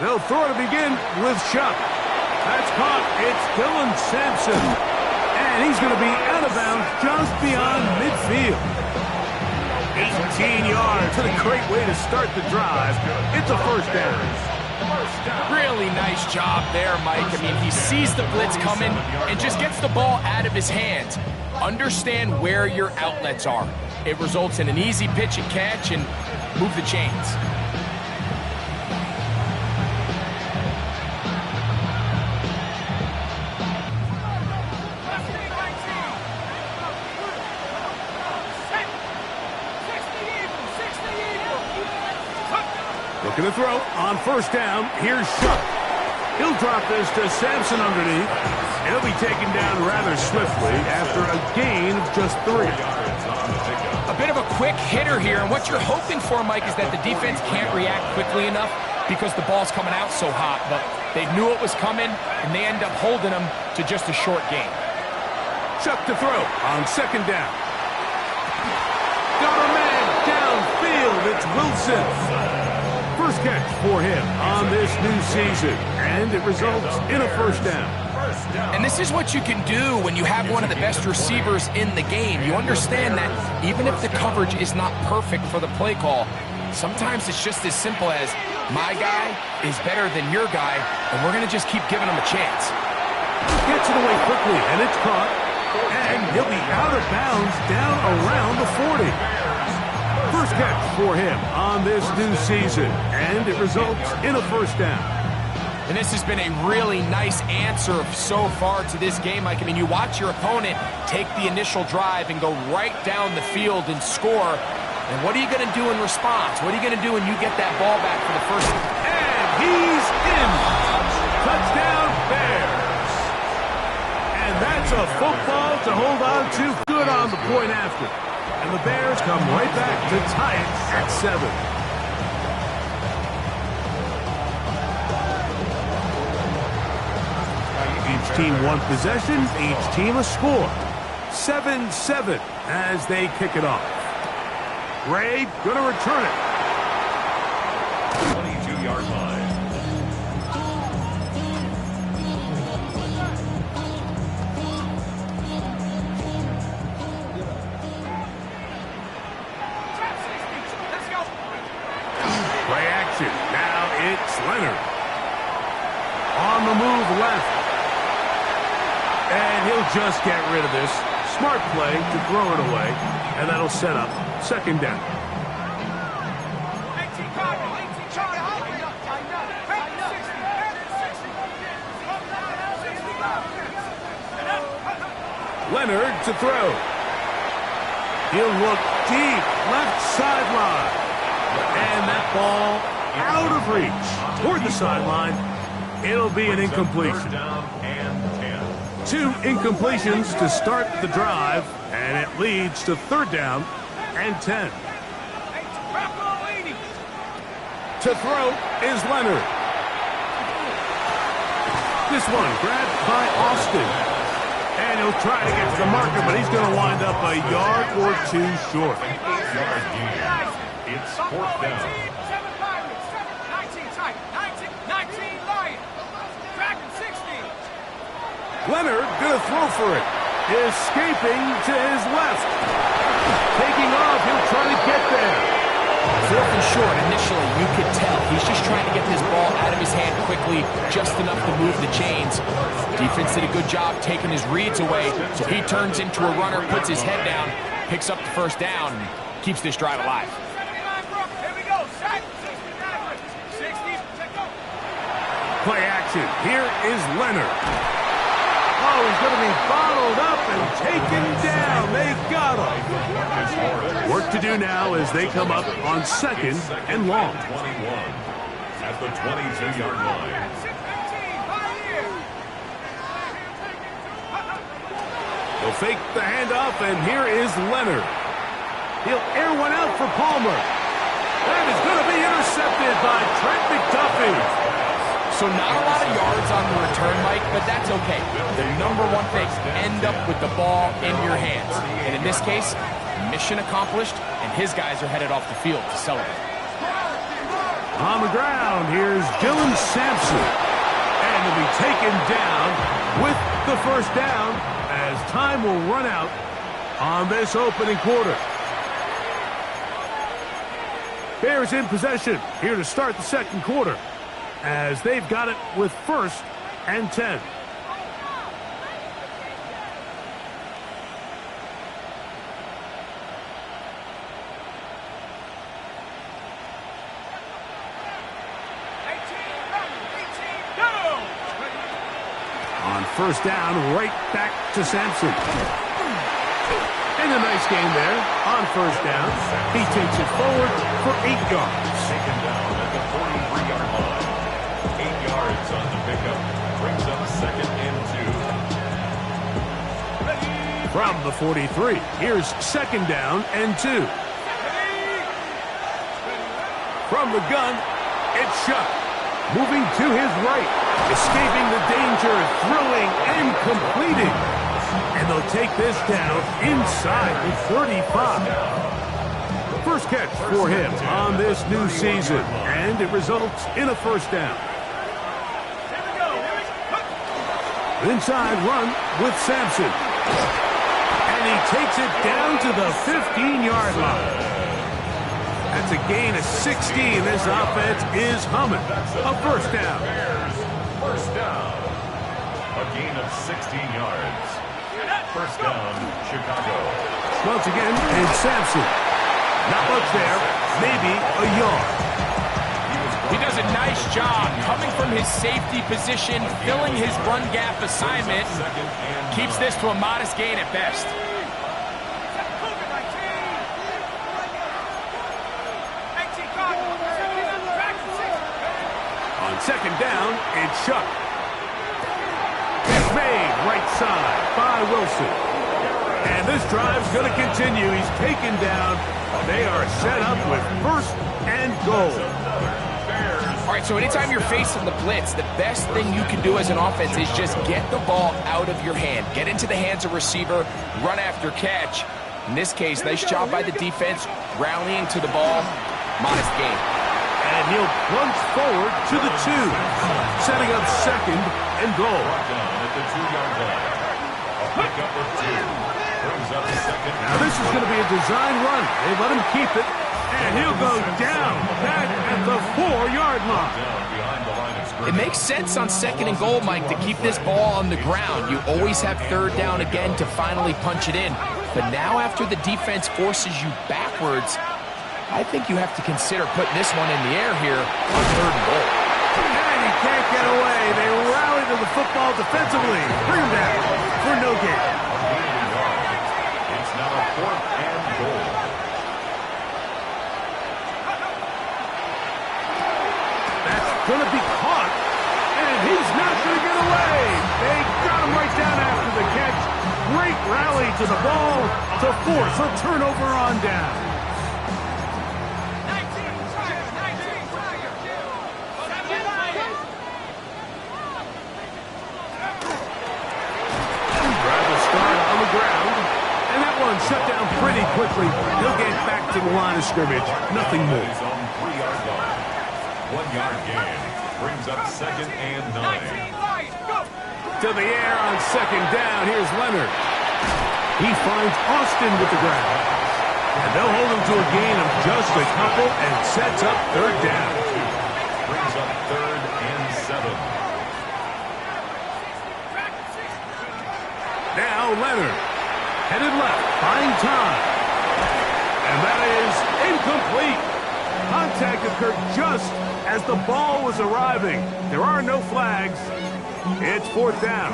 They'll throw to begin with Shuck. That's caught. It's Dylan Sampson. And he's going to be out of bounds just beyond midfield. 18 yards. What a great way to start the drive. It's a first down. Really nice job there, Mike. I mean, he sees the blitz coming and just gets the ball out of his hands. Understand where your outlets are. It results in an easy pitch and catch and move the chains. Looking to throw on first down. Here's Shuck. He'll drop this to Sampson underneath. He'll be taken down rather swiftly after a gain of just 3. A bit of a quick hitter here, and what you're hoping for, Mike, is that the defense can't react quickly enough because the ball's coming out so hot, but they knew it was coming, and they end up holding them to just a short gain. Shuck to throw on second down. Got a man downfield. It's Wilson. First catch for him on this new season, and it results in a first down. And this is what you can do when you have one of the best receivers in the game. You understand that even if the coverage is not perfect for the play call, sometimes it's just as simple as, my guy is better than your guy, and we're going to just keep giving him a chance. Gets it away quickly, and it's caught. And he'll be out of bounds down around the 40. First catch for him on this new season, and it results in a first down. And this has been a really nice answer so far to this game, Mike. I mean, you watch your opponent take the initial drive and go right down the field and score. And what are you going to do in response? What are you going to do when you get that ball back for the first? And he's in. Touchdown, Bears. And that's a football to hold on to. Good on the point after. And the Bears come right back to tie it at 7. Each team one possession, each team a score. 7-7 as they kick it off. Ray going to return it. 22-yard line. Play action. Now it's Leonard. On the move left. And he'll just get rid of this. Smart play to throw it away. And that'll set up second down. Leonard to throw. He'll look deep. Left sideline. And that ball out of reach. Toward the sideline. It'll be an incompletion. 2 incompletions to start the drive. And it leads to third down and 10. To throw is Leonard. This one grabbed by Austin. And he'll try to get to the marker, but he's going to wind up a yard or 2 short. It's fourth down. Leonard going to throw for it. Escaping to his left. Taking off, he'll try to get there. 4th and short, initially, you could tell. He's just trying to get this ball out of his hand quickly, just enough to move the chains. Defense did a good job taking his reads away, so he turns into a runner, puts his head down, picks up the first down, and keeps this drive alive. Play action. Here is Leonard. Oh, he's going to be bottled up and taken down. They got him. Work to do now as they come up on second and long. 21 at the 22-yard line. They'll fake the handoff, and here is Leonard. He'll air one out for Palmer. That is going to be intercepted by Trent McDuffie. So not a lot of yards on the return, Mike, but that's okay. The number one thing, end up with the ball in your hands. And in this case, mission accomplished, and his guys are headed off the field to celebrate. On the ground, here's Dylan Sampson. And he'll be taken down with the first down as time will run out on this opening quarter. Bears in possession here to start the second quarter as they've got it with 1st and 10. On first down, right back to Sampson. And a nice game there on first down. He takes it forward for 8 yards. Taken down at the 43-yard line. 8 yards on the pickup. Brings up 2nd and 2. From the 43, here's 2nd down and 2. From the gun, it's Shough. Moving to his right, escaping the danger, throwing and completing. And they'll take this down inside the 35. First catch for him on this new season, and it results in a first down. Inside run with Sampson. And he takes it down to the 15-yard line. That's a gain of 16. This offense is humming. A first down. First down. A gain of 16 yards. First down, Chicago. Once again, and Sampson. Not much there. Maybe a yard. He does a nice job coming from his safety position, filling his run gap assignment. Keeps this to a modest gain at best. On second down, it's Shough. It's made right side by Wilson. And this drive's going to continue. He's taken down. They are set up with 1st and goal. All right, so anytime you're facing the blitz, the best thing you can do as an offense is just get the ball out of your hand. Get into the hands of receiver, run after catch. In this case, nice job by the defense, rallying to the ball. Modest gain. And he'll plunge forward to the 2, setting up 2nd and goal. Down at the 2-yard line. A pickup of 2. Brings up 2nd. Now this is going to be a design run. They let him keep it, and he'll go down back at the 4-yard line. Down behind the line of scrimmage. It makes sense on 2nd and goal, Mike, to keep this ball on the ground. You always have 3rd down again to finally punch it in. But now after the defense forces you backwards, I think you have to consider putting this one in the air here on 3rd and goal. And he can't get away. They rally to the football defensively. Bring him down for no gain. It's now 4th and goal. That's going to be caught. And he's not going to get away. They got him right down after the catch. Great rally to the ball to force a turnover on down. Shut down pretty quickly. He'll get back to the line of scrimmage. Nothing more. His own 3-yard line. 1-yard gain. Brings up 2nd and 9. To the air on 2nd down. Here's Leonard. He finds Austin with the ground. And they'll hold him to a gain of just a couple and sets up 3rd down. Brings up 3rd and 7. Now Leonard. Headed left, buying time. And that is incomplete. Contact occurred just as the ball was arriving. There are no flags. It's 4th down.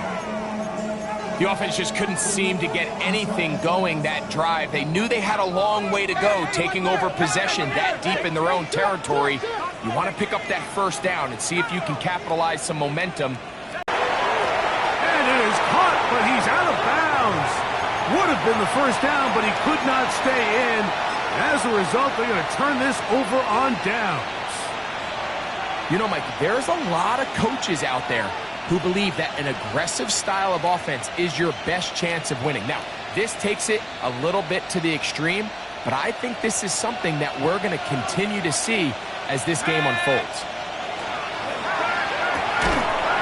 The offense just couldn't seem to get anything going that drive. They knew they had a long way to go, taking over possession that deep in their own territory. You want to pick up that 1st down and see if you can capitalize some momentum. And it is caught, but he's out of bounds. Would have been the 1st down, but he could not stay in. As a result, they're going to turn this over on downs. You know, Mike, there's a lot of coaches out there who believe that an aggressive style of offense is your best chance of winning. Now, this takes it a little bit to the extreme, but I think this is something that we're going to continue to see as this game unfolds.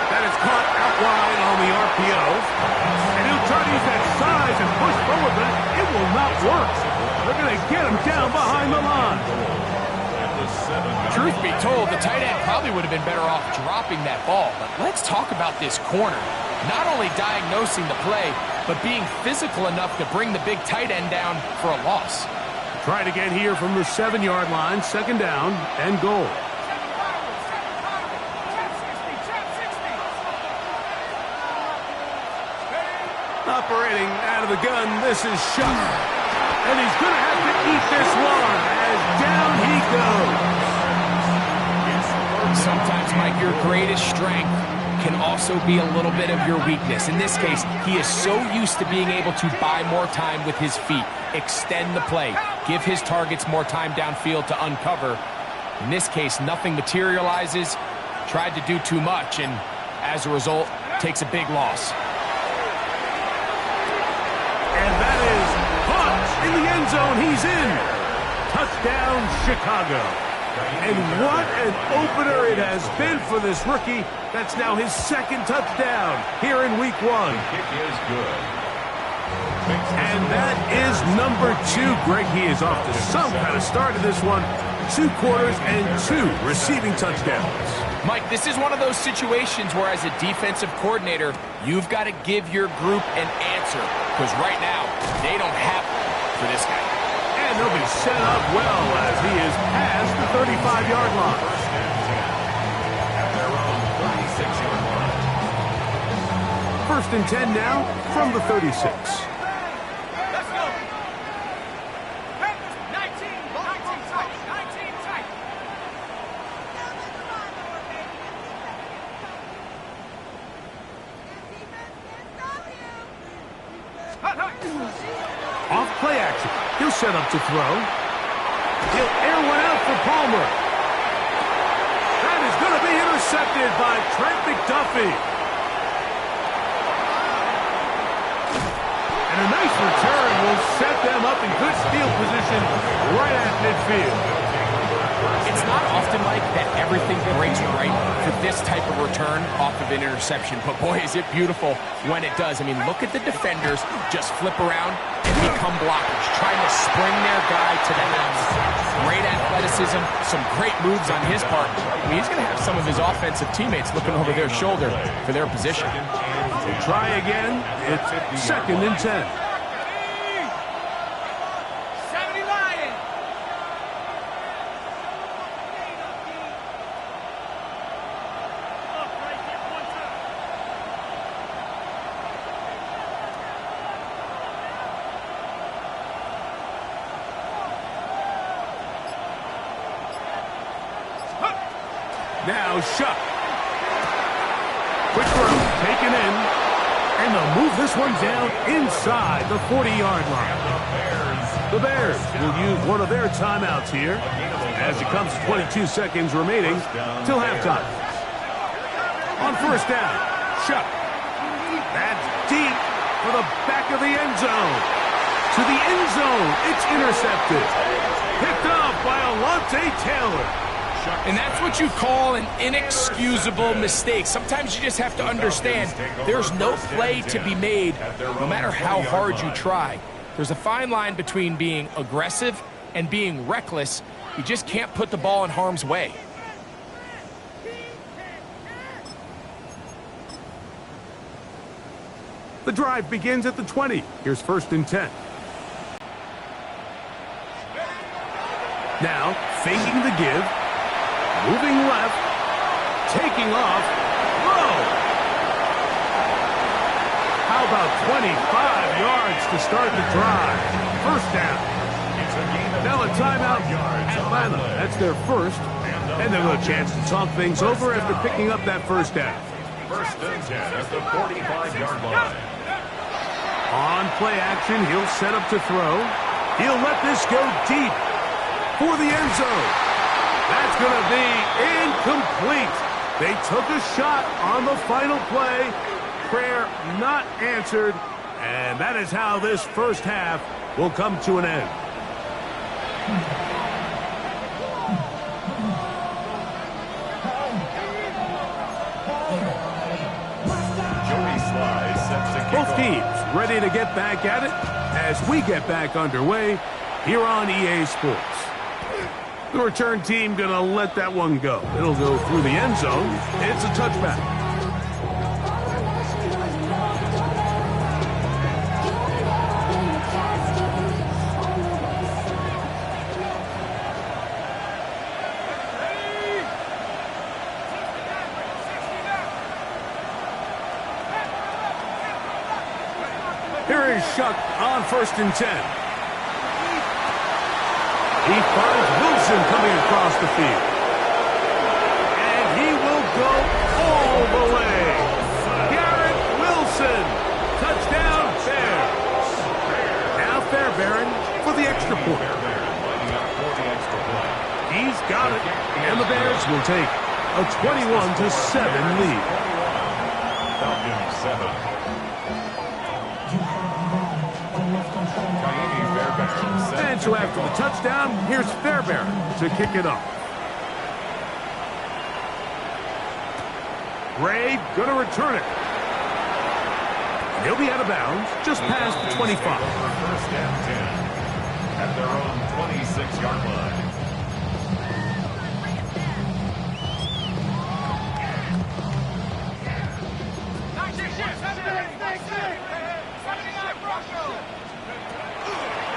That is caught out wide on the RPO. And he'll try to use that size and push forward, but it will not work. They're going to get him down behind the line. Truth be told, the tight end probably would have been better off dropping that ball. But let's talk about this corner. Not only diagnosing the play, but being physical enough to bring the big tight end down for a loss. Try to get here from the 7-yard line, second down and goal. Operating out of the gun, this is Shuck. And he's going to have to eat this one as down he goes. Sometimes, Mike, your greatest strength can also be a little bit of your weakness. In this case, he is so used to being able to buy more time with his feet, extend the play, give his targets more time downfield to uncover. In this case, nothing materializes, tried to do too much, and as a result, takes a big loss. And that is caught in the end zone. He's in. Touchdown, Chicago. And what an opener it has been for this rookie. That's now his second touchdown here in week 1. Kick is good. And that is number 2. Greg, he is off to some kind of start of this one. 2 quarters and 2 receiving touchdowns. Mike, this is one of those situations where as a defensive coordinator, you've got to give your group an answer. Because right now, they don't have one for this guy. And they'll be set up well as he is past the 35-yard line. First and 10 at their own 36-yard line. First and 10 now from the 36. Let's go. 19 tight. 19 tight. Off play action. He'll set up to throw. He'll air one out for Palmer. That is going to be intercepted by Trent McDuffie. And a nice return will set them up in good field position right at midfield. It's not often, Mike, that everything breaks right for this type of return off of an interception. But, boy, is it beautiful when it does. I mean, look at the defenders just flip around and become blockers, trying to spring their guy to the house. Great athleticism, some great moves on his part. I mean, he's going to have some of his offensive teammates looking over their shoulder for their position. So try again. It's second and 10. 70 Lions. Now Shuck. Quick throw, taken in. And they'll move this one down inside the 40-yard line. The Bears will use one of their timeouts here as it comes to 22 seconds remaining till halftime. On first down, Shuck. That's deep for the back of the end zone. To the end zone, it's intercepted. Picked off by Alontae Taylor. And that's what you call an inexcusable mistake. Sometimes you just have to understand there's no play to be made, no matter how hard you try. There's a fine line between being aggressive and being reckless. You just can't put the ball in harm's way. The drive begins at the 20. Here's first and 10. Now, faking the give. Moving left, taking off, low. How about 25 yards to start the drive? First down. Now a timeout, Atlanta. That's their first. And they'll have a chance to talk things over after picking up that first down. First and 10 at the 45-yard line. On play action, he'll set up to throw. He'll let this go deep for the end zone. That's going to be incomplete. They took a shot on the final play. Prayer not answered. And that is how this first half will come to an end. Both teams ready to get back at it as we get back underway here on EA Sports. The return team going to let that one go. It'll go through the end zone. It's a touchback. Here is Shuck on 1st and 10. He finds Wilson coming across the field. And he will go all the way. Garrett Wilson. Touchdown, Bears. Now Fairbairn for the extra point. He's got it. And the Bears will take a 21-7 lead. Falcons 7. And so after the touchdown, here's Fairbairn to kick it off. Ray going to return it. And he'll be out of bounds just past the 25. First and 10 at their own 26-yard line.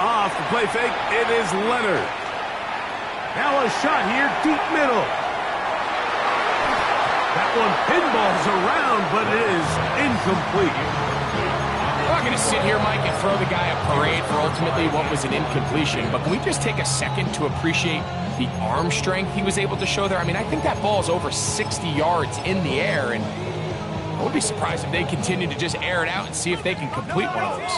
Off the play fake, it is Leonard. Now a shot here, deep middle. That one pinballs around, but it is incomplete. I'm not going to sit here, Mike, and throw the guy a parade for ultimately what was an incompletion, but can we just take a second to appreciate the arm strength he was able to show there? I mean, I think that ball is over 60 yards in the air, and I would be surprised if they continue to just air it out and see if they can complete one of those.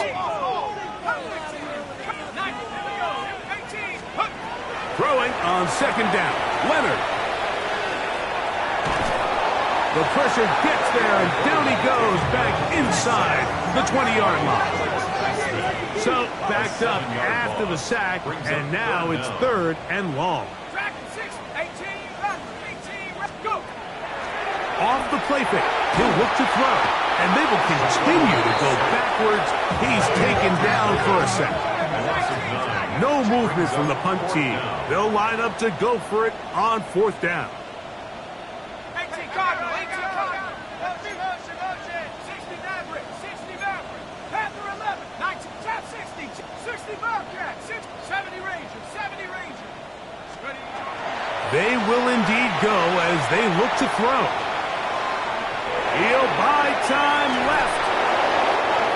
Throwing on 2nd down. Leonard. The pressure gets there, and down he goes back inside the 20-yard line. So backed up after the sack, and now it's 3rd and long. Off the play fake. He'll look to throw, and they will continue to go backwards. He's taken down for a sack. No movement from the punt team. They'll line up to go for it on 4th down. 18 Cardinal, 18 Cardinal. 60 Maverick, 60 Maverick. Panther 11, 19, Tap 60, 60 Bobcat, 70 Ranger, 70 Ranger. They will indeed go as they look to throw. He'll buy time left.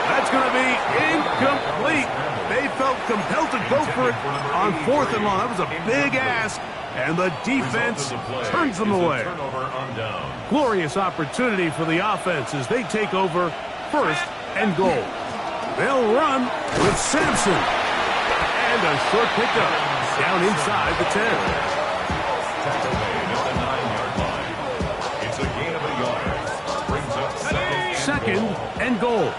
That's going to be incomplete. They felt compelled to go for it on 4th and long. That was a big ask, and the defense turns them away. Glorious opportunity for the offense as they take over 1st and goal. They'll run with Sampson. And a short pickup down inside the 10. It's a gain of a yard. Brings up 2nd and goal.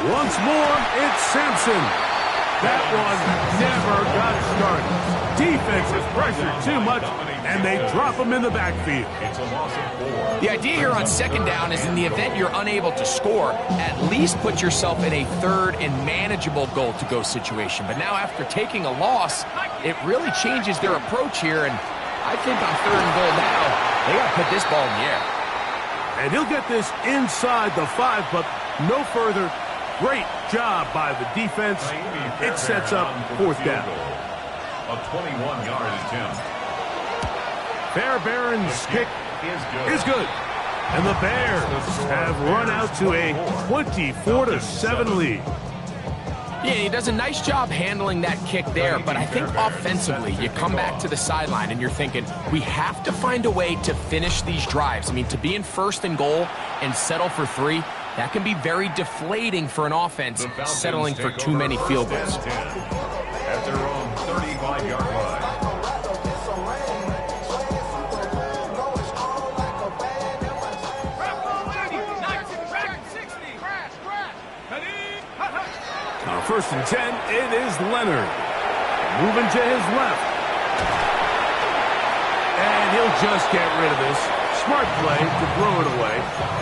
Once more, it's Sampson. That one never got started. Defensive pressure too much, and they drop him in the backfield. It's a loss of 4. The idea here on 2nd down is in the event you're unable to score, at least put yourself in a 3rd and manageable goal-to-go situation. But now after taking a loss, it really changes their approach here, and I think on 3rd and goal now, they got to put this ball in the air. And he'll get this inside the 5, but no further. Great job by the defense. It sets up 4th down. A 21-yard attempt. Fairbairn's kick is good. And the Bears have run out to a 24-7 lead. Yeah, he does a nice job handling that kick there, but I think offensively, you come back to the sideline and you're thinking, we have to find a way to finish these drives. I mean, to be in 1st and goal and settle for 3, that can be very deflating for an offense settling for too many field goals. At their own 35-yard line. On 1st and 10, it is Leonard. Moving to his left. And he'll just get rid of this. Smart play to throw it away,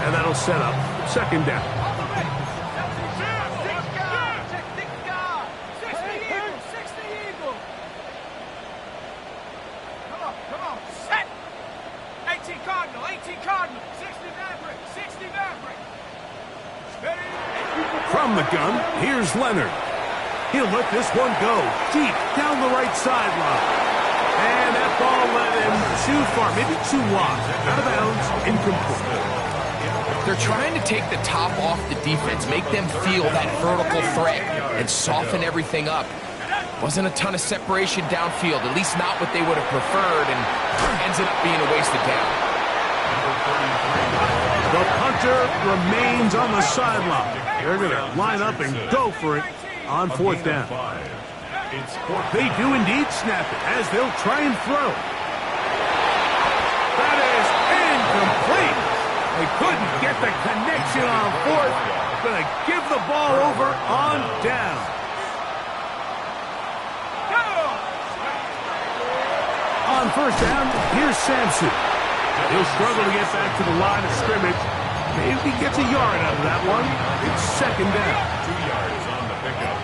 and that'll set up second down. Come on, set! 18 Cardinal, 18 Cardinal, 60 Maverick, 60 Maverick. Steady. From the gun, here's Leonard. He'll let this one go deep down the right sideline. And that ball led him too far, maybe too wide. Out of bounds, incomplete. They're trying to take the top off the defense, make them feel that vertical threat, and soften everything up. Wasn't a ton of separation downfield, at least not what they would have preferred, and ends up being a wasted down. The punter remains on the sideline. They're going to line up and go for it on fourth down. They do indeed snap it as they'll try and throw. That is incomplete. They couldn't get the connection on fourth. Going to give the ball over on down. On first down, here's Sampson. He'll struggle to get back to the line of scrimmage. Maybe he gets a yard out of that one. It's second down. 2 yards on the pickup.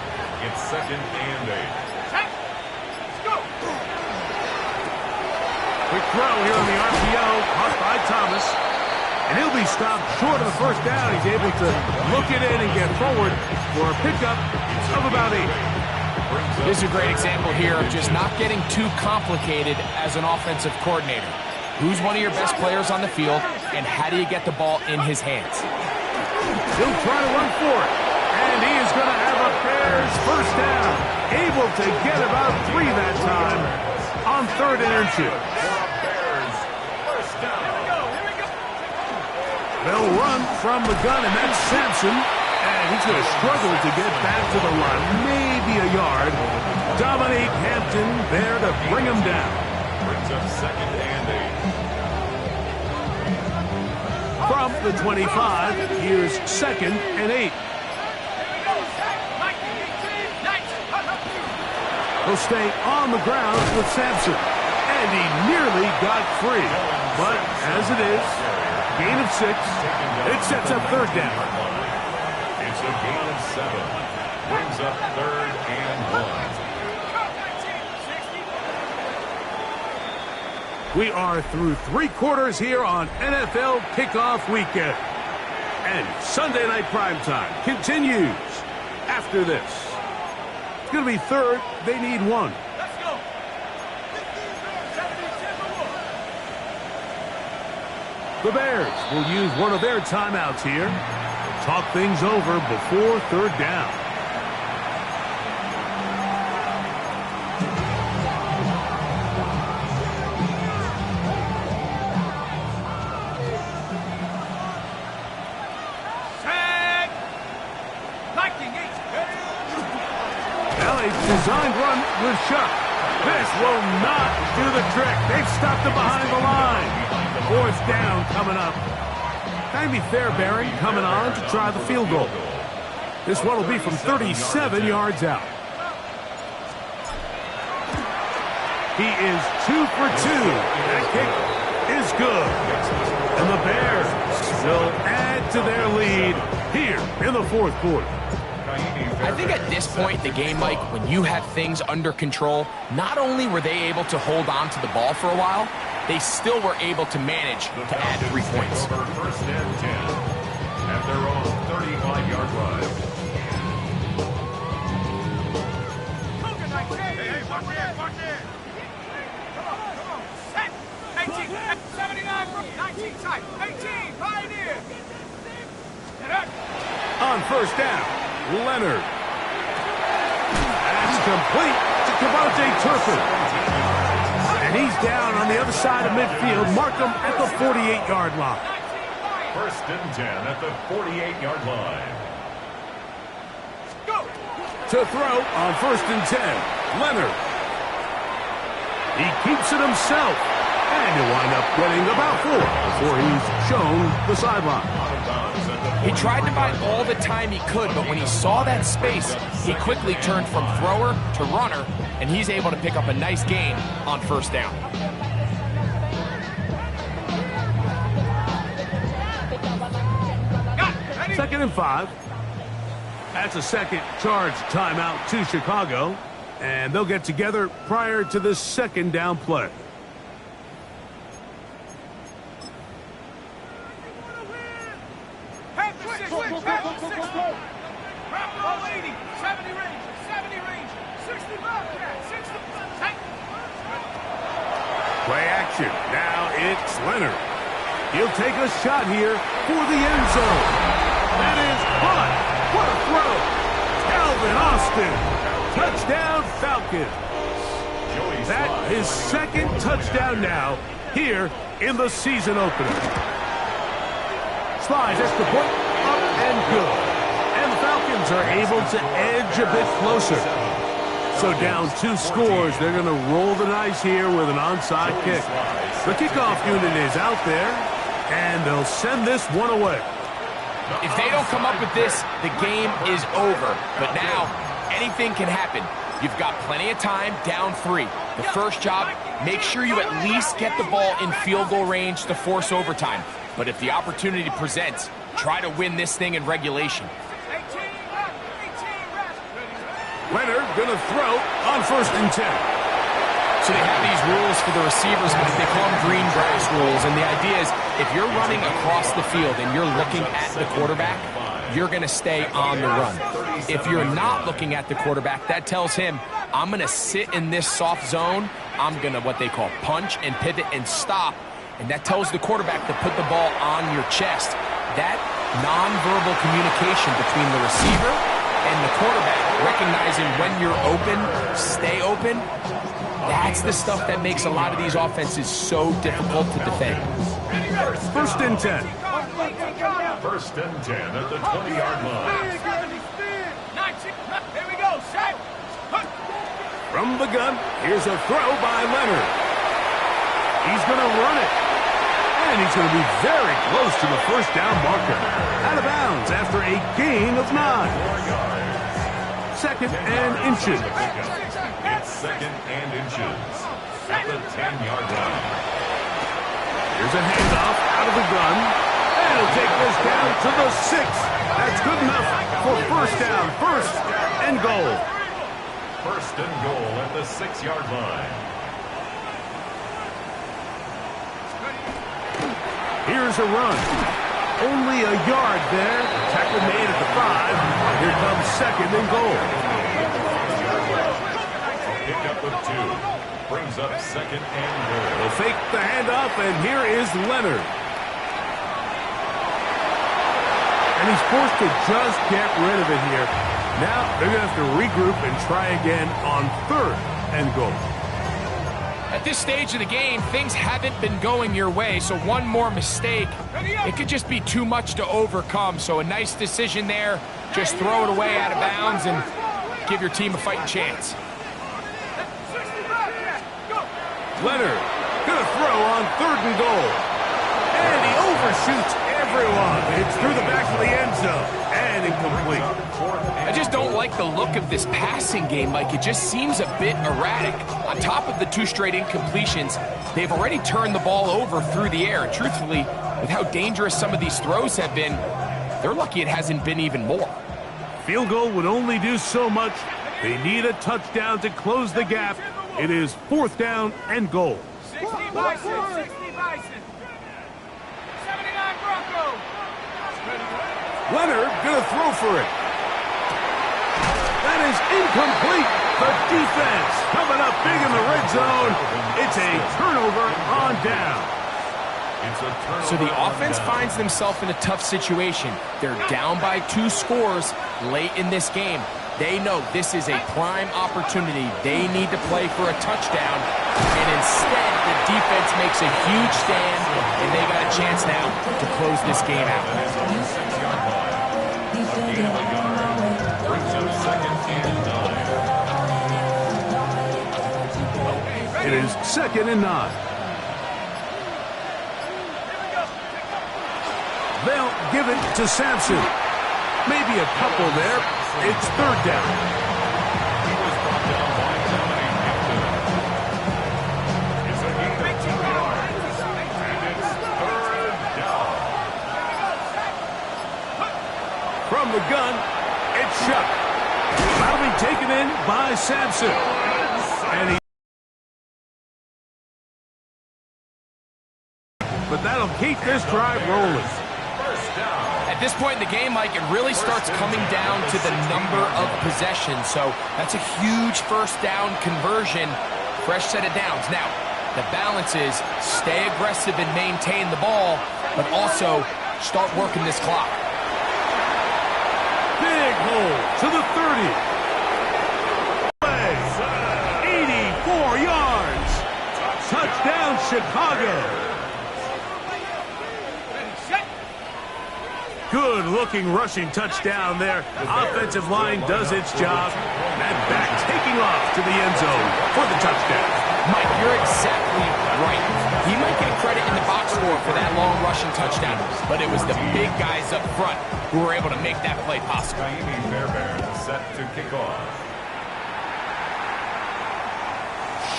It's second and 8. Let's go. Quick throw here on the RPO, caught by Thomas. And he'll be stopped short of the first down. He's able to look it in and get forward for a pickup of about 8. This is a great example here of just not getting too complicated as an offensive coordinator. Who's one of your best players on the field, and how do you get the ball in his hands? He'll try to run for it. And he is going to have a Bears first down. Able to get about 3 that time on third and 2. Bears first down. They'll run from the gun, and that's Sampson. And he's going to struggle to get back to the line. Maybe a yard. Dominique Hampton there to bring him down. Brings up second and 8. From the 25, here's second and 8. He'll stay on the ground with Sampson. And he nearly got free. But as it is, gain of 6. It sets up third down. It's a gain of 7. Brings up third and 1. We are through 3 quarters here on NFL Kickoff Weekend. And Sunday Night Primetime continues after this. It's going to be third. They need 1. Let's go. The Bears will use one of their timeouts here. Talk things over before third down. Designed run with Chuck. This will not do the trick. They've stopped him behind the line. Fourth down coming up. Maybe Fairbairn coming on to try the field goal. This one will be from 37 yards out. He is 2 for 2. That kick is good. And the Bears will add to their lead here in the fourth quarter. I think at this point in the game, Mike, when you have things under control, not only were they able to hold on to the ball for a while, they still were able to manage to add 3 points. First and 10 at their own 35-yard line. Hey, watch it. Come on. Set. 18, 79, 19 tight. 18, Pioneer. On first down, Leonard. That's complete to Kevontae Turpin. And he's down on the other side of midfield. Mark him at the 48-yard line. First and 10 at the 48-yard line. Go. To throw on first and 10, Leonard. He keeps it himself. And he'll wind up getting about 4 before he's shown the sideline. He tried to buy all the time he could, but when he saw that space, he quickly turned from thrower to runner, and he's able to pick up a nice gain on first down. 2nd and 5. That's a second charge timeout to Chicago, and they'll get together prior to the 2nd down play. Play action. Now it's Leonard. He'll take a shot here for the end zone. That is caught. What a throw. Calvin Austin. Touchdown Falcons. That is 2nd touchdown now here in the season opener. Slides extra point up and good. And the Falcons are able to edge a bit closer. So down 2 scores, they're going to roll the dice here with an onside kick. The kickoff unit is out there, and they'll send this one away. If they don't come up with this, the game is over. But now, anything can happen. You've got plenty of time, down 3. The first job, make sure you at least get the ball in field goal range to force overtime. But if the opportunity presents, try to win this thing in regulation. Leonard gonna throw on 1st and 10. So they have these rules for the receivers, but they call them green grass rules. And the idea is if you're running across the field and you're looking at the quarterback, you're going to stay on the run. If you're not looking at the quarterback, that tells him, I'm going to sit in this soft zone. I'm going to what they call punch and pivot and stop. And that tells the quarterback to put the ball on your chest. That nonverbal communication between the receiver and the quarterback, recognizing when you're open, stay open, that's the stuff that makes a lot of these offenses so difficult to defend. 1st and 10. 1st and 10 at the 20-yard line. Here we go, set. From the gun, here's a throw by Leonard. He's going to run it. And he's going to be very close to the 1st down marker. Out of bounds after a gain of 9. 2nd and inches. It's 2nd and inches at the 10-yard line. Here's a handoff out of the gun. And he'll take this down to the 6. That's good enough for 1st down. 1st and goal. 1st and goal at the 6-yard line. Here's a run. Only a yard there. Tackle made at the 5. Here comes 2nd and goal. Pick up of 2. Brings up 2nd and goal. They'll fake the handoff, and here is Leonard. And he's forced to just get rid of it here. Now they're going to have to regroup and try again on 3rd and goal. At this stage of the game, things haven't been going your way, so one more mistake, it could just be too much to overcome. So a nice decision there. Just throw it away out of bounds and give your team a fighting chance. Leonard gonna throw on 3rd and goal. And he overshoots everyone. It's through the back of the end zone and incomplete. I just don't like the look of this passing game, Mike. It just seems a bit erratic. On top of the 2 straight incompletions, they've already turned the ball over through the air. And truthfully, with how dangerous some of these throws have been, they're lucky it hasn't been even more. Field goal would only do so much. They need a touchdown to close the gap. It is 4th down and goal. 60 Bison, 60 Bison. 79 Bronco. Leonard gonna throw for it. That is incomplete. The defense coming up big in the red zone. It's a turnover on down. So the offense finds themselves in a tough situation. They're down by 2 scores late in this game. They know this is a prime opportunity. They need to play for a touchdown. And instead, the defense makes a huge stand, and they got a chance now to close this game out. It is 2nd and 9. They'll give it to Sampson. Maybe a couple there. It's 3rd down. He was brought down by Dominic Hampton. It's a gain of 2 yards. And it's 3rd down. taken in by Sampson. And but that'll keep this drive rolling. At this point in the game, Mike, it really starts coming down to the number of possessions. So that's a huge first down conversion. Fresh set of downs. Now, the balance is stay aggressive and maintain the ball, but also start working this clock. Big hole to the 30. 84 yards. Touchdown, Chicago. Good-looking rushing touchdown there. Offensive line does its job. And back taking off to the end zone for the touchdown. Mike, you're exactly right. He might get credit in the box score for that long rushing touchdown, but it was the big guys up front who were able to make that play possible. Kaimi Fairbairn set to kick off.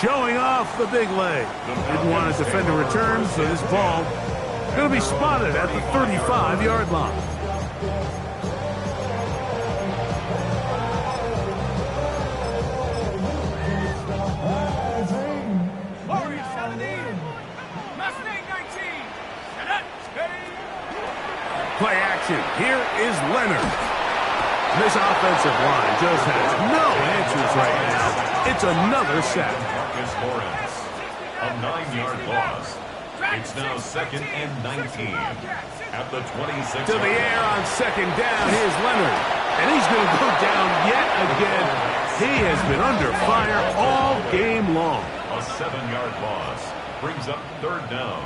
Showing off the big leg. Didn't want to defend a return, so this ball going to be spotted at the 35-yard line. Warriors 17. Mustang 19. Play action. Here is Leonard. This offensive line just has no answers right now. It's another sack. Marcus Lawrence, a 9-yard loss. It's now 2nd and 19 at the 26. To the air on second down. Here's Leonard. And he's going to go down yet again. He has been under fire all game long. A 7-yard loss brings up 3rd down.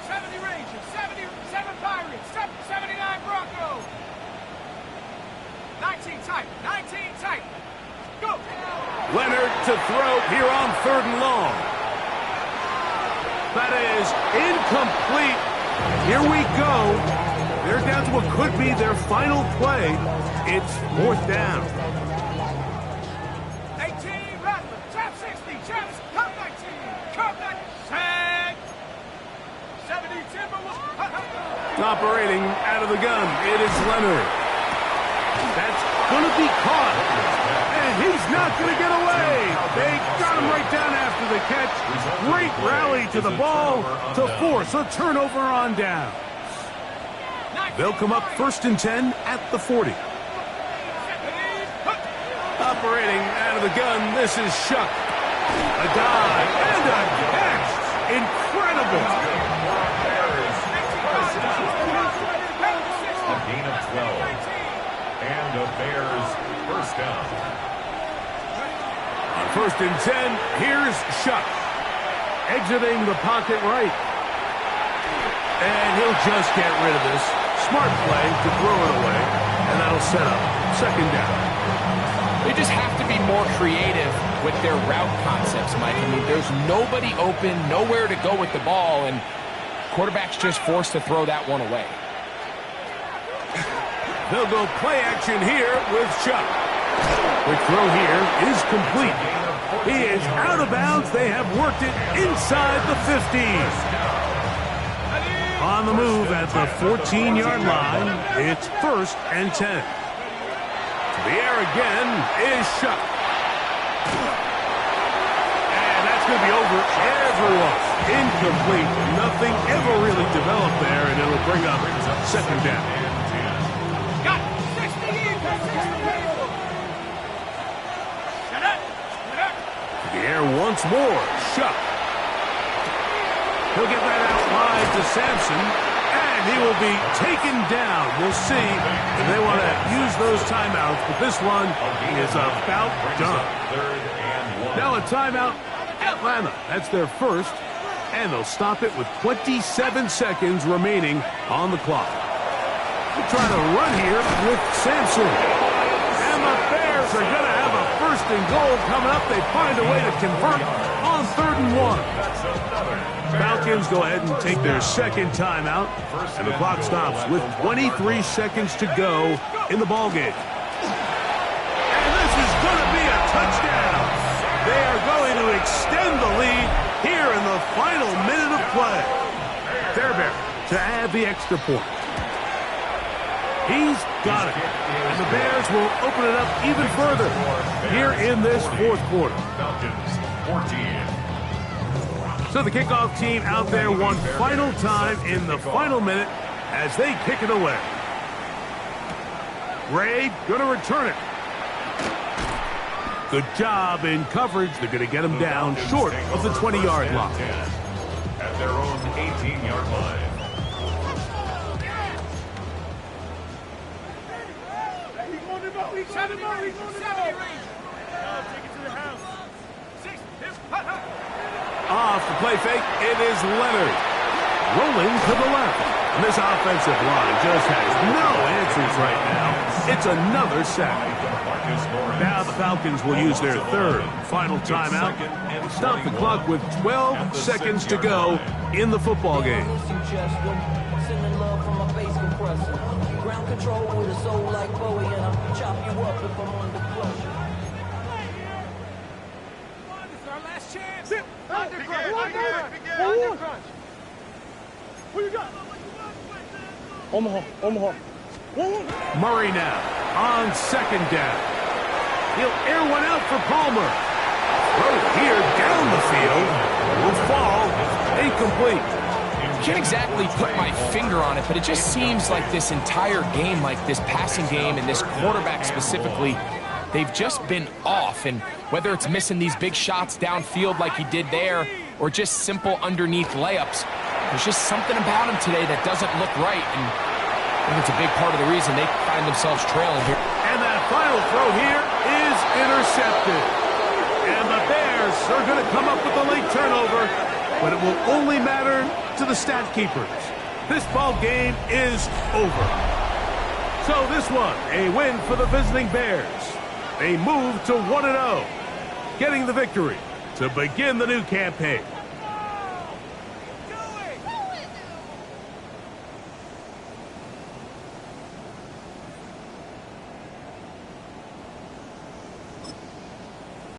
70 Rangers, 77 Pirates, 79 Broncos. 19 tight, 19 tight. Go! Leonard to throw here on 3rd and long. That is incomplete. Here we go. They're down to what could be their final play. It's 4th down. 18 Rattler, trap 60, traps, come 19, come 19, sack. 70 Timberwolves. Operating out of the gun. It is Leonard. That's going to be caught. And he's not going to get away. They got him right down after the catch. Great rally to the ball to force a turnover on down. They'll come up 1st and 10 at the 40. Operating out of the gun, this is Shuck. A dive and a catch. Incredible. A gain of 12. And the Bears first down. On 1st and 10, here's Shuck. Exiting the pocket right. And he'll just get rid of this. Smart play to throw it away. And that'll set up 2nd down. They just have to be more creative with their route concepts, Mike. I mean, there's nobody open, nowhere to go with the ball, and quarterback's just forced to throw that one away. They'll go play action here with Chuck. The throw here is complete. He is out of bounds. They have worked it inside the 15. On the move at the 14-yard line, it's 1st and 10. To the air again is Chuck. And that's going to be over everyone. Incomplete. Nothing ever really developed there, and it'll bring up 2nd down. Got 60 in, 60 people. Shut up. To the air once more. Shuck. He'll get that out wide to Sampson, and he will be taken down. We'll see if they want to use those timeouts, but this one is about done. Now a timeout, Atlanta. That's their first, and they'll stop it with 27 seconds remaining on the clock. We'll try to run here with Sampson. And the Bears are going to have a 1st and goal coming up. They find a way to convert on 3rd and 1. Falcons go ahead and take their 2nd timeout, and the clock stops with 23 seconds to go in the ballgame. And this is going to be a touchdown. They are going to extend the lead here in the final minute of play. Fairbairn to add the extra point. He's got it. And the Bears will open it up even further here in this fourth quarter. Falcons 14. So the kickoff team out there one final time in the final minute as they kick it away. Ray going to return it. Good job in coverage. They're going to get him down short of the 20-yard line. At their own 18-yard line. Off the play fake, it is Leonard. Rolling to the left. And this offensive line just has no answers right now. It's another sack. Now the Falcons will use their third final timeout. Stop the clock with 12 seconds to go in the football game. Ground control with a soul like Bowie, and I'll chop you up if I'm under pressure. This is our last chance. Under crunch. Who you got? Omaha. Murray now on second down. He'll air one out for Palmer. Throw here down the field. Will fall incomplete. Can't exactly put my finger on it, but it just seems like this entire game, like this passing game and this quarterback specifically, they've just been off. And whether it's missing these big shots downfield like he did there or just simple underneath layups, there's just something about him today that doesn't look right. And I think it's a big part of the reason they find themselves trailing here. And that final throw here is intercepted. And the Bears are going to come up with a late turnover, but it will only matter to the stat keepers. This ball game is over. So this one, a win for the visiting Bears. They move to 1-0, getting the victory to begin the new campaign.